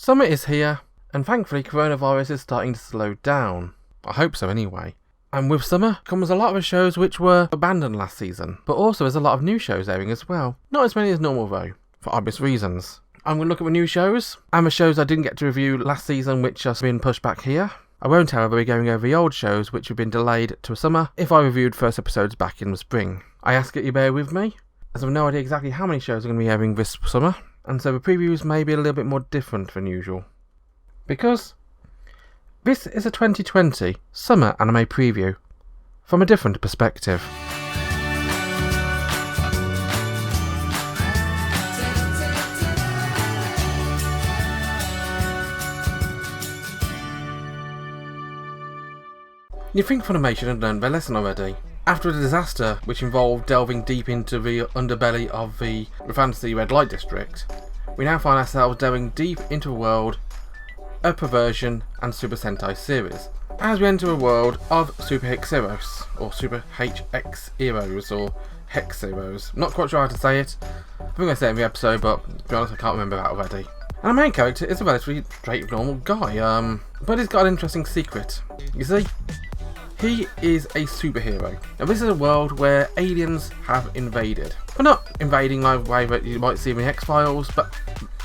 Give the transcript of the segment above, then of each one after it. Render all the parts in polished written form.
Summer is here, and thankfully coronavirus is starting to slow down. I hope so anyway. And with summer comes a lot of the shows which were abandoned last season, but also there's a lot of new shows airing as well. Not as many as normal though, for obvious reasons. I'm going to look at the new shows, and the shows I didn't get to review last season which have been pushed back here. I won't however be going over the old shows which have been delayed to summer if I reviewed first episodes back in the spring. I ask that you bear with me, as I have no idea exactly how many shows are going to be airing this summer, and so the previews may be a little bit more different than usual. Because this is a 2020 summer anime preview from a different perspective. You think Funimation had learned their lesson already. After the disaster, which involved delving deep into the underbelly of the fantasy red light district, we now find ourselves delving deep into a world of perversion and Super Sentai series, as we enter a world of Super Hex Heroes, or Super HX Heroes, or Hex Heroes. Not quite sure how to say it. I think I said it in the episode, but to be honest I can't remember that already. And our main character is a relatively straight normal guy, but he's got an interesting secret. You see? He is a superhero. Now this is a world where aliens have invaded. But not invading like the way that you might see in the X-Files, but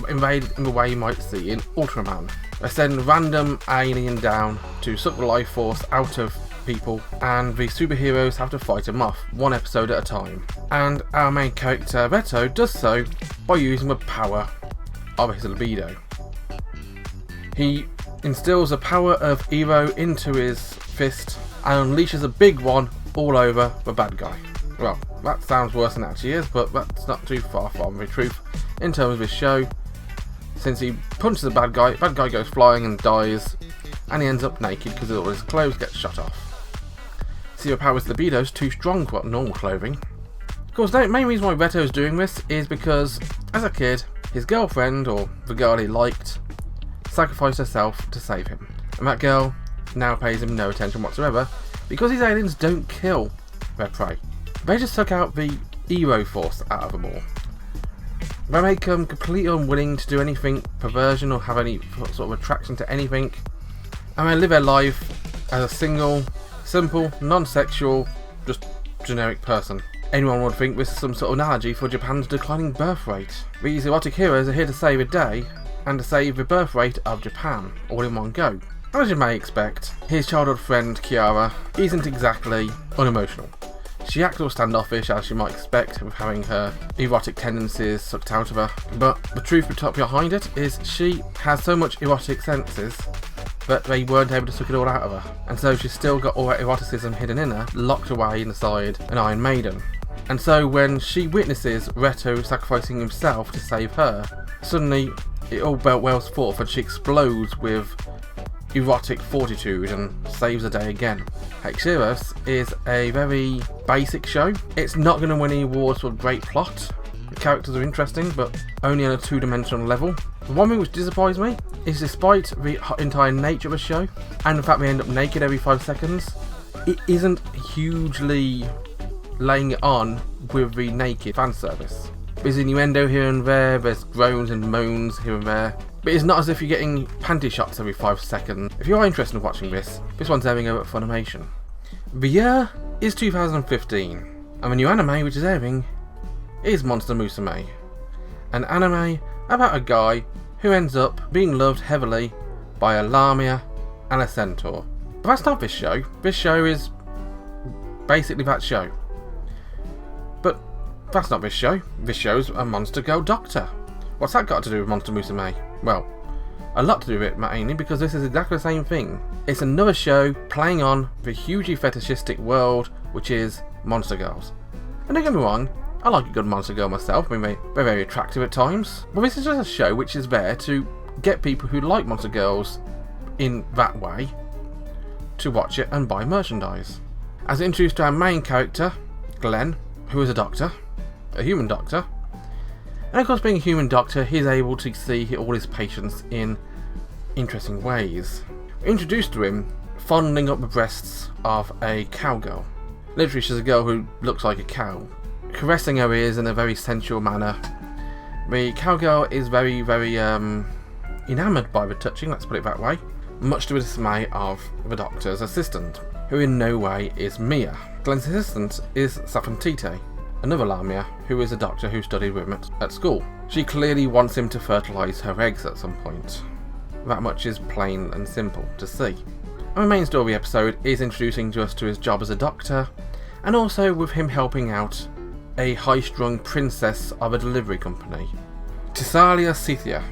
invaded in the way you might see in Ultraman. They send random alien down to suck the life force out of people, and the superheroes have to fight them off, one episode at a time. And our main character, Reto, does so by using the power of his libido. He instills the power of Ero into his fist and unleashes a big one all over the bad guy. Well, that sounds worse than it actually is, but that's not too far from the truth in terms of this show. Since he punches the bad guy goes flying and dies, and he ends up naked because all his clothes get shot off. See, the power's libido is too strong for normal clothing. Of course, the main reason why Reto's doing this is because, as a kid, his girlfriend, or the girl he liked, sacrificed herself to save him. And that girl now pays him no attention whatsoever, because these aliens don't kill their prey. They just suck out the Ero force out of them all. They make them completely unwilling to do anything perversion or have any sort of attraction to anything, and they live their life as a single, simple, non-sexual, just generic person. Anyone would think this is some sort of analogy for Japan's declining birth rate. These erotic heroes are here to save a day, and to save the birth rate of Japan, all in one go. As you may expect, his childhood friend Kiara isn't exactly unemotional. She acts all standoffish, as you might expect, with having her erotic tendencies sucked out of her, but the truth behind it is she has so much erotic senses that they weren't able to suck it all out of her, and so she's still got all that eroticism hidden in her, locked away inside an Iron Maiden. And so when she witnesses Reto sacrificing himself to save her, suddenly it all wells forth and she explodes with erotic fortitude and saves the day again. Hex Heroes is a very basic show. It's not going to win any awards for great plot. The characters are interesting, but only on a two-dimensional level. The one thing which disappoints me is, despite the entire nature of the show, and the fact we end up naked every 5 seconds, it isn't hugely laying it on with the naked fan service. There's innuendo here and there, there's groans and moans here and there, but it's not as if you're getting panty shots every 5 seconds. If you are interested in watching this one's airing over at Funimation. The year is 2015, and the new anime which is airing is Monster Musume, an anime about a guy who ends up being loved heavily by a lamia and a centaur. But that's not this show. This show is basically that show. But that's not this show. This show's a monster girl doctor. What's that got to do with Monster Musume? Well, a lot to do with it, mainly because this is exactly the same thing. It's another show playing on the hugely fetishistic world which is monster girls. And don't get me wrong, I like a good monster girl myself. I mean, they're very attractive at times. But this is just a show which is there to get people who like monster girls in that way to watch it and buy merchandise. As introduced to our main character, Glenn, who is a doctor, a human doctor. And of course, being a human doctor, he's able to see all his patients in interesting ways. We're introduced to him fondling up the breasts of a cowgirl. Literally, she's a girl who looks like a cow, caressing her ears in a very sensual manner. The cowgirl is very, very enamoured by the touching, let's put it that way, much to the dismay of the Doctor's assistant, who in no way is Mia. Glenn's assistant is Safantite, another Lamia, who is a doctor who studied with him at school. She clearly wants him to fertilise her eggs at some point. That much is plain and simple to see. And the main story episode is introducing us to his job as a doctor, and also with him helping out a high-strung princess of a delivery company, Tisalia Scythia,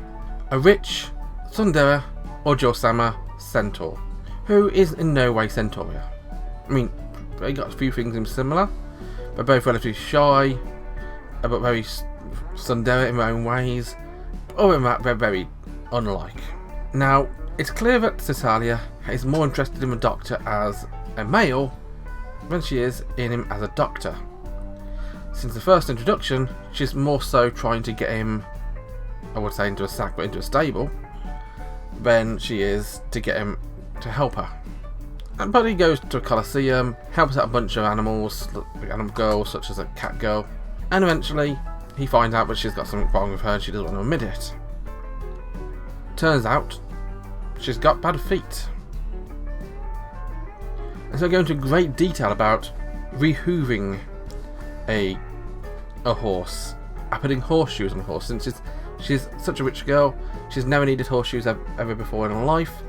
a rich tsundere or Josama centaur, who is in no way Centauria. I mean, they got a few things in similar. They're both relatively shy, but very tsundere in their own ways. Other than that, they're very unlike. Now, it's clear that Tisalia is more interested in the Doctor as a male than she is in him as a doctor. Since the first introduction, she's more so trying to get him, I would say into a sack, but into a stable, than she is to get him to help her. But he goes to a coliseum, helps out a bunch of animals, animal girls such as a cat girl, and eventually he finds out that she's got something wrong with her and she doesn't want to admit it. Turns out she's got bad feet. And so I go into great detail about rehooving a horse, putting horseshoes on a horse, since she's such a rich girl, she's never needed horseshoes ever before in her life,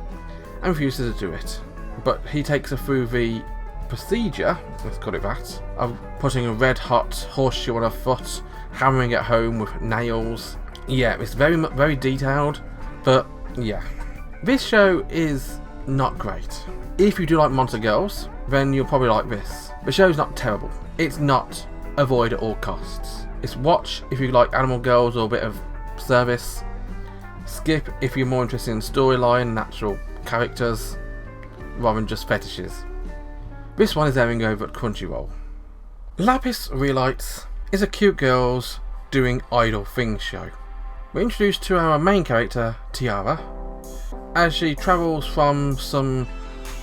and refuses to do it. But he takes her through the procedure, let's call it that, of putting a red hot horseshoe on her foot, hammering it home with nails. Yeah, it's very detailed, but yeah. This show is not great. If you do like monster girls, then you'll probably like this. The show's not terrible. It's not avoid at all costs. It's watch if you like animal girls or a bit of service. Skip if you're more interested in storyline, natural characters, rather than just fetishes. This one is airing over at Crunchyroll. Lapis Relights is a cute girls doing idle things show. We're introduced to our main character, Tiara, as she travels from some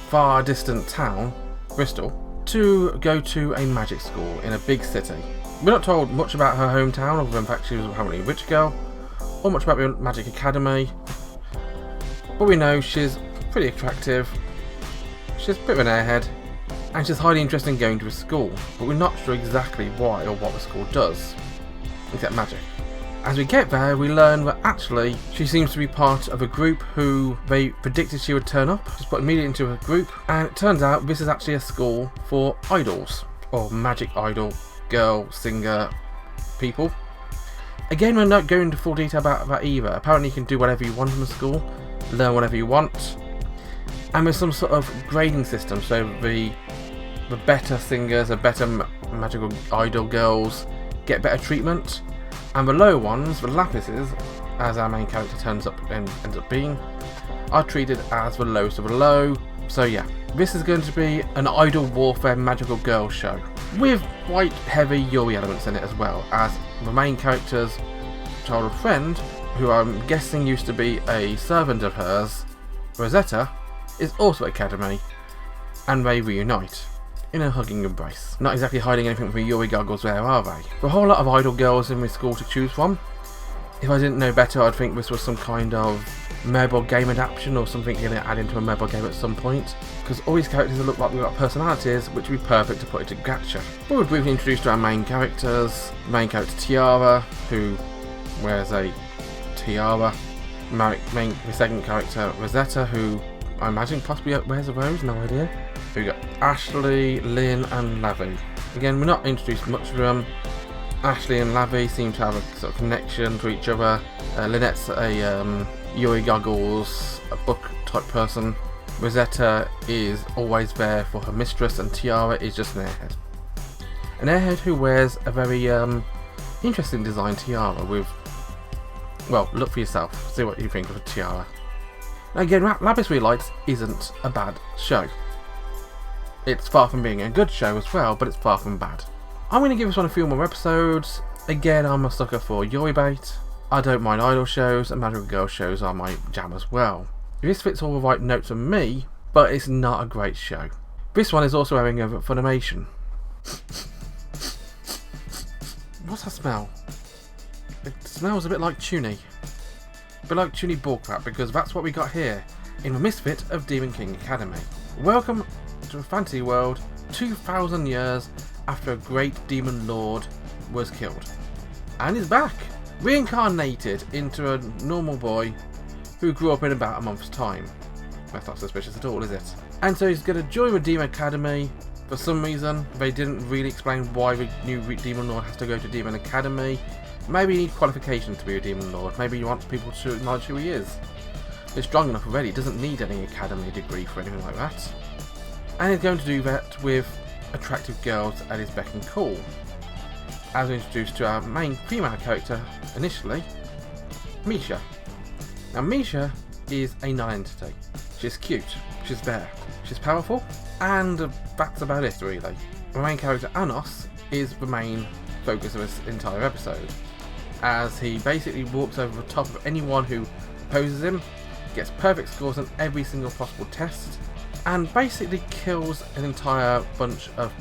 far distant town, Bristol, to go to a magic school in a big city. We're not told much about her hometown, other than the fact she was apparently a rich girl, or much about the magic academy, but we know she's pretty attractive, she's a bit of an airhead, and she's highly interested in going to a school, but we're not sure exactly why or what the school does, except magic. As we get there, we learn that actually she seems to be part of a group who they predicted she would turn up. She's put immediately into a group, and it turns out this is actually a school for idols, or magic idol, girl, singer, people. Again, we're not going into full detail about that either. Apparently you can do whatever you want in the school, learn whatever you want, and there's some sort of grading system, so the better singers, the better magical idol girls get better treatment, and the low ones, the Lapises, as our main character turns up and ends up being, are treated as the lowest of the low. So yeah, this is going to be an idol warfare magical girl show, with quite heavy Yuri elements in it as well, as the main character's childhood friend, who I'm guessing used to be a servant of hers, Rosetta, is also at Academy, and they reunite in a hugging embrace. Not exactly hiding anything from Yuri goggles there, are they? There are a whole lot of idol girls in this school to choose from. If I didn't know better, I'd think this was some kind of mobile game adaptation or something you're going to add into a mobile game at some point, because all these characters look like they've got personalities, which would be perfect to put into gacha. But we're briefly introduced to our main characters. Main character Tiara, who wears a tiara. The second character Rosetta, who I imagine possibly wears a rose, no idea. We've got Ashley, Lynn and Lavi. Again, we're not introduced much to them. Ashley and Lavi seem to have a sort of connection to each other. Lynette's a Yuri goggles, a book type person. Rosetta is always there for her mistress, and Tiara is just an airhead. An airhead who wears a very interesting design tiara with, well, look for yourself, see what you think of a tiara. Now again, Lapis Relights isn't a bad show. It's far from being a good show as well, but it's far from bad. I'm going to give this one a few more episodes. Again, I'm a sucker for Yuri bait. I don't mind idol shows, and magical girl shows are my jam as well. This fits all the right notes for me, but it's not a great show. This one is also airing over at Funimation. What's that smell? It smells a bit like Tuni. but like truly bullcrap, because that's what we got here in the Misfit of Demon King Academy. Welcome to a fantasy world 2,000 years after a great demon lord was killed. And is back, reincarnated into a normal boy who grew up in about a month's time. That's not suspicious at all, is it? And so he's going to join the Demon Academy. For some reason, they didn't really explain why the new Demon Lord has to go to Demon Academy. Maybe he needs qualifications to be a Demon Lord. Maybe he wants people to acknowledge who he is. He's strong enough already, he doesn't need any academy degree for anything like that. And he's going to do that with attractive girls at his beck and call. As we're introduced to our main female character initially, Misha. Now Misha is a non-entity. She's cute, she's there, she's powerful, and that's about it really. The main character Anos is the main focus of this entire episode, as he basically walks over the top of anyone who opposes him, gets perfect scores on every single possible test, and basically kills an entire bunch of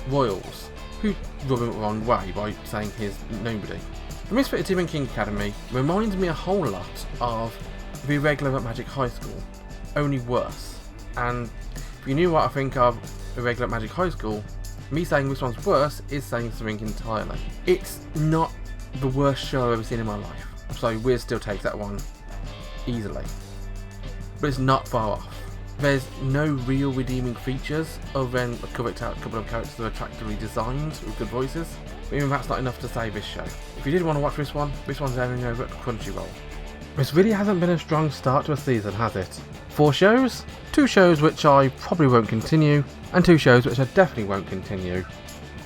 royals who rub him the wrong way by saying he's nobody. The Misfit of Demon King Academy reminds me a whole lot of the Irregular at Magic High School, only worse. And if you knew what I think of Irregular at Magic High School, me saying this one's worse is saying something entirely. It's not the worst show I've ever seen in my life, so we'll still take that one easily. But it's not far off. There's no real redeeming features other than a couple of characters that are attractively designed with good voices. But even that's not enough to save this show. If you did want to watch this one's airing over at Crunchyroll. This really hasn't been a strong start to a season, has it? 4 shows? 2 shows which I probably won't continue, and 2 shows which I definitely won't continue.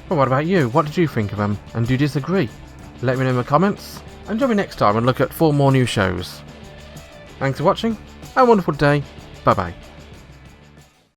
But what about you? What did you think of them? And do you disagree? Let me know in the comments, and join me next time and look at 4 more new shows. Thanks for watching, have a wonderful day, bye bye.